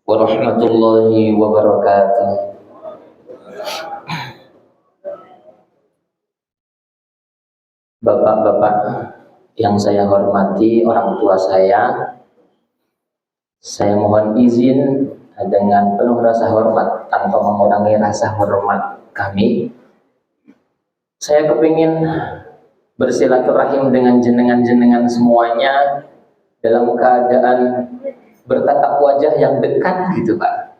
warahmatullahi wabarakatuh. Bapak-bapak yang saya hormati, orang tua saya mohon izin dengan penuh rasa hormat tanpa mengurangi rasa hormat kami. Saya kepingin bersilaturahim dengan jenengan-jenengan semuanya dalam keadaan bertatap wajah yang dekat gitu Pak.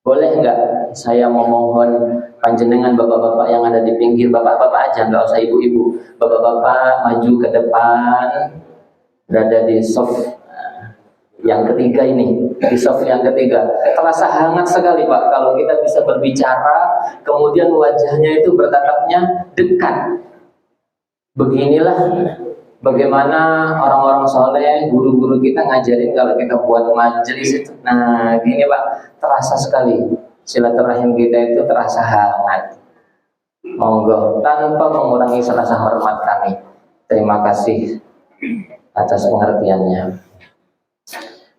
Boleh nggak saya memohon panjenengan bapak-bapak yang ada di pinggir, bapak-bapak aja, nggak usah ibu-ibu, bapak-bapak maju ke depan, berada di soft yang ketiga ini, di soft yang ketiga. Terasa hangat sekali Pak kalau kita bisa berbicara, kemudian wajahnya itu bertatapnya dekat. Beginilah bagaimana orang-orang soleh, guru-guru kita ngajarin kalau kita buat majelis itu. Nah, gini Pak, terasa sekali silaturahim kita itu terasa hangat. Monggo tanpa mengurangi rasa hormat kami. Terima kasih atas pengertiannya.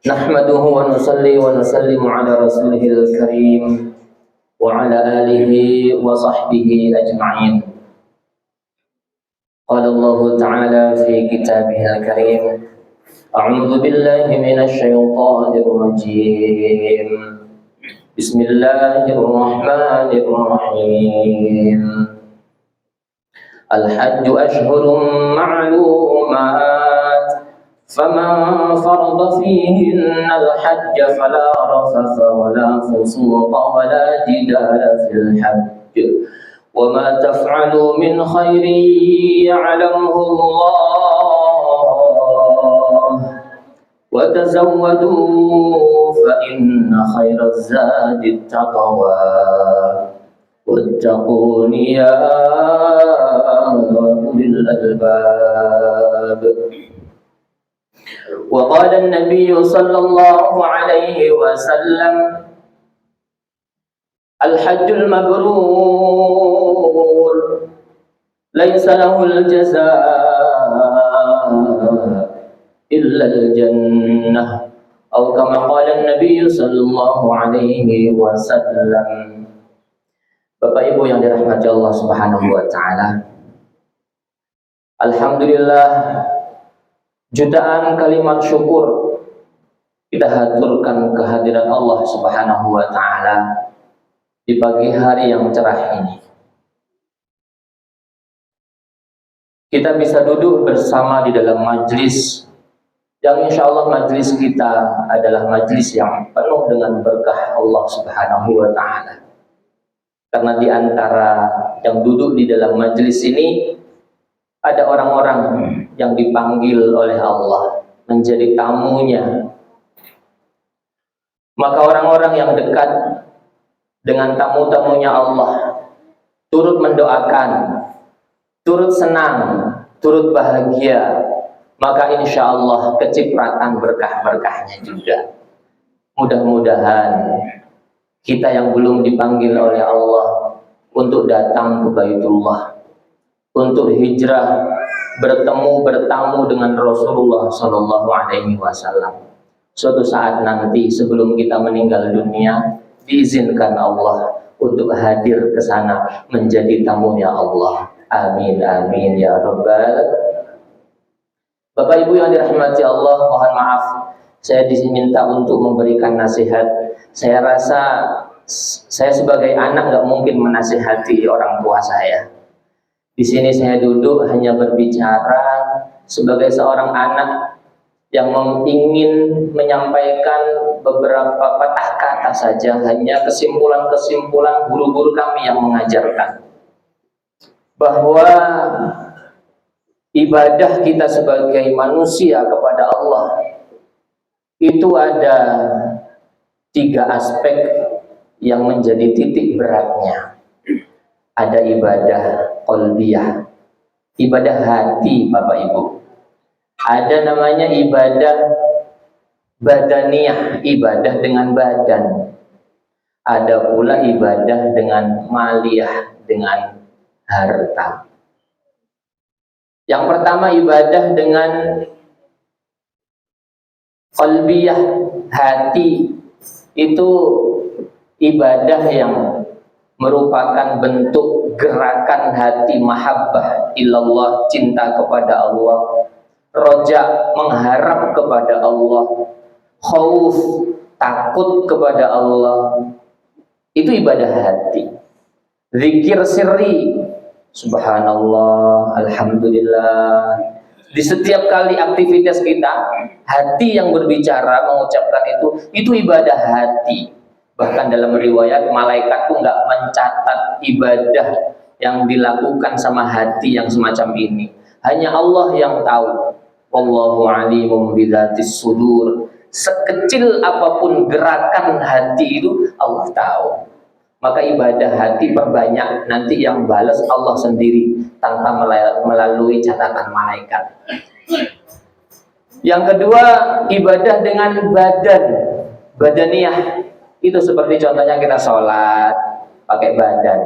Nahmaduhu wa nusalli wa nusallimu ala rasulihil karim wa ala alihi wa sahbihi ajma'in. Qala Allah Ta'ala fi kitabihil karim, a'udzu billahi minasy syaithanir rajim. Bismillahirrahmanirrahim. Al-hajju ashhurun ma'lumat, faman farada fihinna al-hajja fala rafatha wala fusuqa wala jidala fil hajj. وَمَا تَفْعَلُوا مِنْ خَيْرٍ يَعْلَمْهُ اللَّهُ وَتَزَوَّدُوا فَإِنَّ خَيْرَ الزَّادِ التَّقْوَى وَاتَّقُونِ يَا أُولِي الْأَلْبَابِ. وقال النبي صلى الله عليه وسلم الحج المبرور ليس له الجزاء إلا الجنة أو كما قال النبي صلى الله عليه وسلم. Bapak Ibu yang dirahmati Allah Subhanahu wa taala, alhamdulillah, jutaan kalimat syukur kita haturkan kehadiran Allah Subhanahu wa taala di pagi hari yang cerah ini. Kita bisa duduk bersama di dalam majlis yang insya Allah majlis kita adalah majlis yang penuh dengan berkah Allah Subhanahu wa taala. Karena di antara yang duduk di dalam majlis ini ada orang-orang yang dipanggil oleh Allah menjadi tamunya. Maka orang-orang yang dekat dengan tamu-tamunya Allah turut mendoakan, turut senang, turut bahagia, maka insya Allah kecipratan berkah-berkahnya juga. Mudah-mudahan kita yang belum dipanggil oleh Allah untuk datang ke Baitullah, untuk hijrah, bertamu dengan Rasulullah Sallallahu Alaihi Wasallam, suatu saat nanti sebelum kita meninggal dunia, diizinkan Allah untuk hadir ke sana menjadi tamunya Allah. Amin amin ya rabbal. Bapak Ibu yang dirahmati Allah, mohon maaf saya diminta untuk memberikan nasihat. Saya rasa saya sebagai anak nggak mungkin menasihati orang tua saya. Di sini saya duduk hanya berbicara sebagai seorang anak yang ingin menyampaikan beberapa patah kata saja, hanya kesimpulan-kesimpulan guru-guru kami yang mengajarkan bahwa ibadah kita sebagai manusia kepada Allah itu ada 3 aspek yang menjadi titik beratnya. Ada ibadah qalbiyah, ibadah hati Bapak Ibu. Ada namanya ibadah badaniyah, ibadah dengan badan. Ada pula ibadah dengan maliyah, dengan harta. Yang pertama ibadah dengan qalbiyah, hati itu ibadah yang merupakan bentuk gerakan hati mahabbah ilallah, cinta kepada Allah, roja, mengharap kepada Allah, khauf, takut kepada Allah. Itu ibadah hati. Zikir sirri, subhanallah, alhamdulillah. Di setiap kali aktivitas kita, hati yang berbicara, mengucapkan itu ibadah hati. Bahkan dalam riwayat, malaikat pun nggak mencatat ibadah yang dilakukan sama hati yang semacam ini. Hanya Allah yang tahu. Wallahu alimun bidzatis sudur. Sekecil apapun gerakan hati itu, Allah tahu. Maka ibadah hati perbanyak, nanti yang balas Allah sendiri tanpa melalui catatan malaikat. Yang kedua, ibadah dengan badan, badaniyah. Itu seperti contohnya kita sholat pakai badan.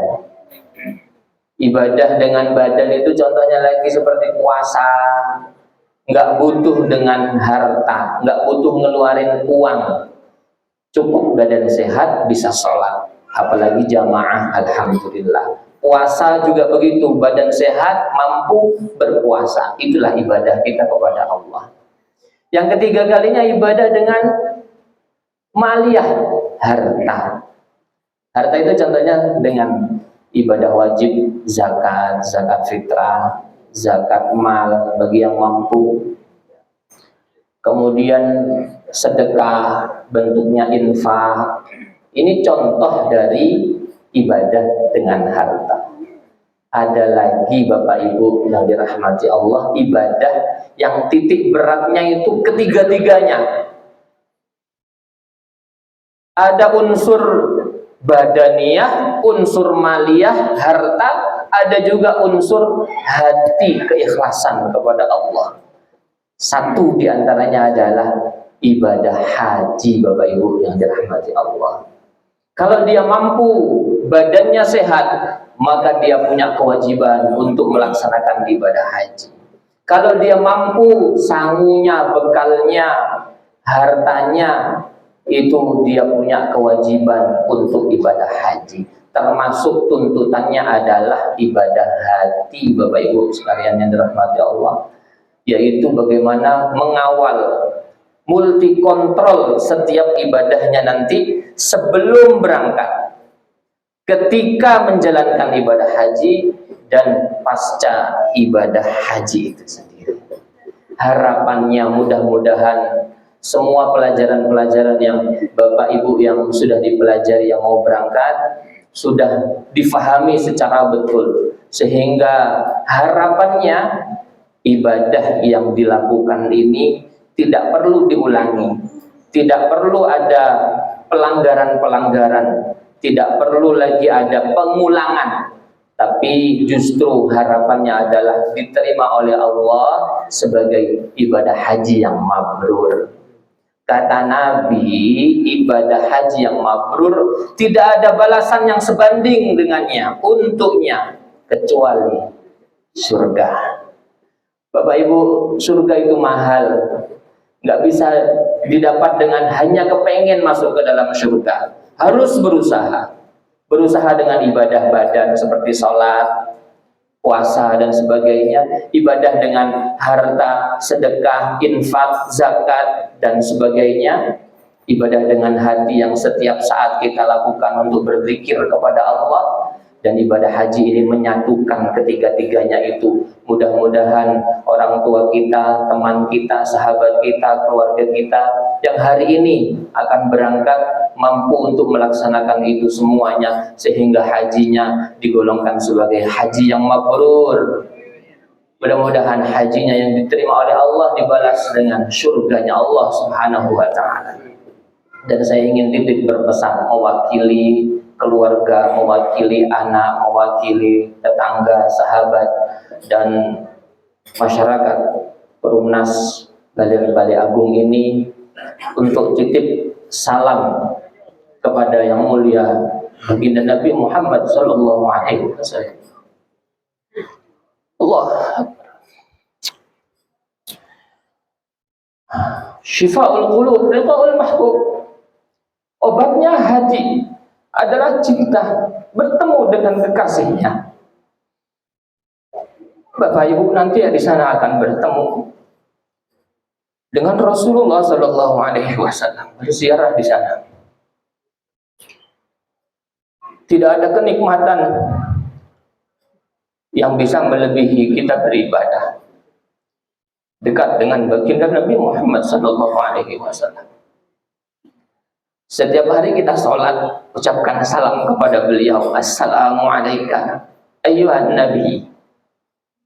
Ibadah dengan badan itu contohnya lagi seperti puasa. Nggak butuh dengan harta, nggak butuh ngeluarin uang. Cukup badan sehat bisa sholat. Apalagi jamaah, alhamdulillah. Puasa juga begitu, badan sehat mampu berpuasa. Itulah ibadah kita kepada Allah. Yang ketiga kalinya ibadah dengan maliyah, harta. Harta itu contohnya dengan ibadah wajib, zakat, zakat fitrah, zakat mal bagi yang mampu. Kemudian sedekah, bentuknya infak. Ini contoh dari ibadah dengan harta. Ada lagi Bapak Ibu yang dirahmati Allah, ibadah yang titik beratnya itu ketiga-tiganya. Ada unsur badaniyah, unsur maliyah, harta, ada juga unsur hati, keikhlasan kepada Allah. Satu diantaranya adalah ibadah haji Bapak Ibu yang dirahmati Allah. Kalau dia mampu, badannya sehat, maka dia punya kewajiban untuk melaksanakan ibadah haji. Kalau dia mampu, sangunya, bekalnya, hartanya, itu dia punya kewajiban untuk ibadah haji. Termasuk tuntutannya adalah ibadah hati Bapak Ibu sekalian yang dirahmati Allah, yaitu bagaimana mengawal, multi kontrol setiap ibadahnya nanti sebelum berangkat, ketika menjalankan ibadah haji, dan pasca ibadah haji itu sendiri. Harapannya mudah-mudahan semua pelajaran-pelajaran yang Bapak Ibu yang sudah dipelajari, yang mau berangkat, sudah difahami secara betul, sehingga harapannya ibadah yang dilakukan ini tidak perlu diulangi, tidak perlu ada pelanggaran-pelanggaran, tidak perlu lagi ada pengulangan, tapi justru harapannya adalah diterima oleh Allah sebagai ibadah haji yang mabrur. Kata Nabi, ibadah haji yang mabrur tidak ada balasan yang sebanding dengannya untuknya kecuali surga. Bapak Ibu, surga itu mahal, nggak bisa didapat dengan hanya kepengen masuk ke dalam surga. Harus berusaha dengan ibadah badan seperti sholat, puasa dan sebagainya, ibadah dengan harta, sedekah, infak, zakat dan sebagainya, ibadah dengan hati yang setiap saat kita lakukan untuk berzikir kepada Allah. Dan ibadah haji ini menyatukan ketiga-tiganya itu. Mudah-mudahan orang tua kita, teman kita, sahabat kita, keluarga kita yang hari ini akan berangkat mampu untuk melaksanakan itu semuanya, sehingga hajinya digolongkan sebagai haji yang mabrur. Mudah-mudahan hajinya yang diterima oleh Allah dibalas dengan surganya Allah Subhanahu wa ta'ala. Dan saya ingin titip berpesan, mewakili keluarga, mewakili anak, mewakili tetangga, sahabat, dan masyarakat Perumnas Balai Agung ini untuk titip salam kepada yang mulia baginda Nabi Muhammad sallallahu alaihi wasallam. Allah Syifaul qulub liqa'ul mahbub. Obatnya hati adalah cinta bertemu dengan kekasihnya. Bapak Ibu nanti di sana akan bertemu dengan Rasulullah Sallallahu Alaihi Wasallam, berziarah di sana. Tidak ada kenikmatan yang bisa melebihi kita beribadah dekat dengan baginda Nabi Muhammad Sallallahu Alaihi Wasallam. Setiap hari kita sholat, ucapkan salam kepada beliau. Assalamualaikum ayyuhan Nabi.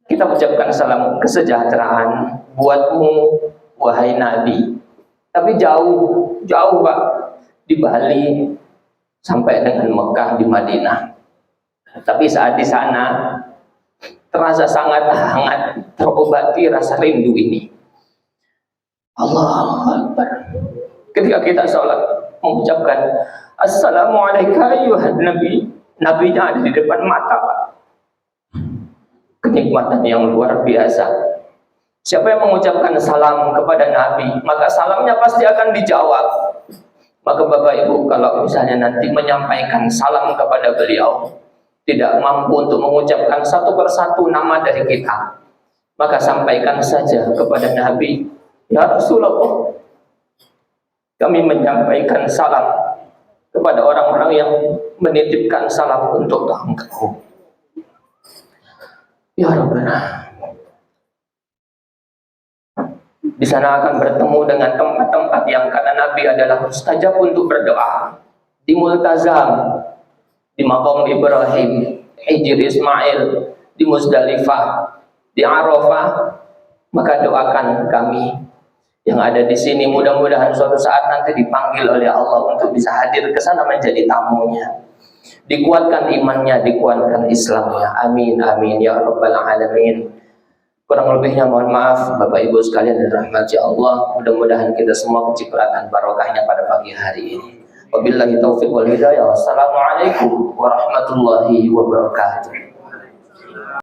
Kita ucapkan salam kesejahteraan buatmu, wahai Nabi. Tapi jauh Pak, di Bali sampai dengan Mekah, di Madinah. Tapi saat di sana terasa sangat hangat, terobati rasa rindu ini. Allahu Akbar. Ketika kita sholat mengucapkan Assalamualaikum ayyuhan Nabi, Nabinya ada di depan mata, Pak. Kenikmatan yang luar biasa. Siapa yang mengucapkan salam kepada Nabi, maka salamnya pasti akan dijawab. Maka Bapak Ibu, kalau misalnya nanti menyampaikan salam kepada beliau, tidak mampu untuk mengucapkan satu persatu nama dari kita, maka sampaikan saja kepada Nabi, ya Rasulullah, kami menyampaikan salam kepada orang-orang yang menitipkan salam untuk Engkau. Ya Rabbana. Di sana akan bertemu dengan tempat-tempat yang kata Nabi adalah mustajab untuk berdoa. Di Multazam, di Maqam Ibrahim, Hijr Ismail, di Muzdalifah, di Arafah. Maka doakan kami yang ada di sini, mudah-mudahan suatu saat nanti dipanggil oleh Allah untuk bisa hadir ke sana menjadi tamunya. Dikuatkan imannya, dikuatkan Islamnya. Amin, amin ya rabbal alamin. Kurang lebihnya mohon maaf Bapak Ibu sekalian dan rahmati Allah. Mudah-mudahan kita semua kecipratan barokahnya pada pagi hari ini. Wabillahi taufiq wal hidayah. Wassalamualaikum warahmatullahi wabarakatuh.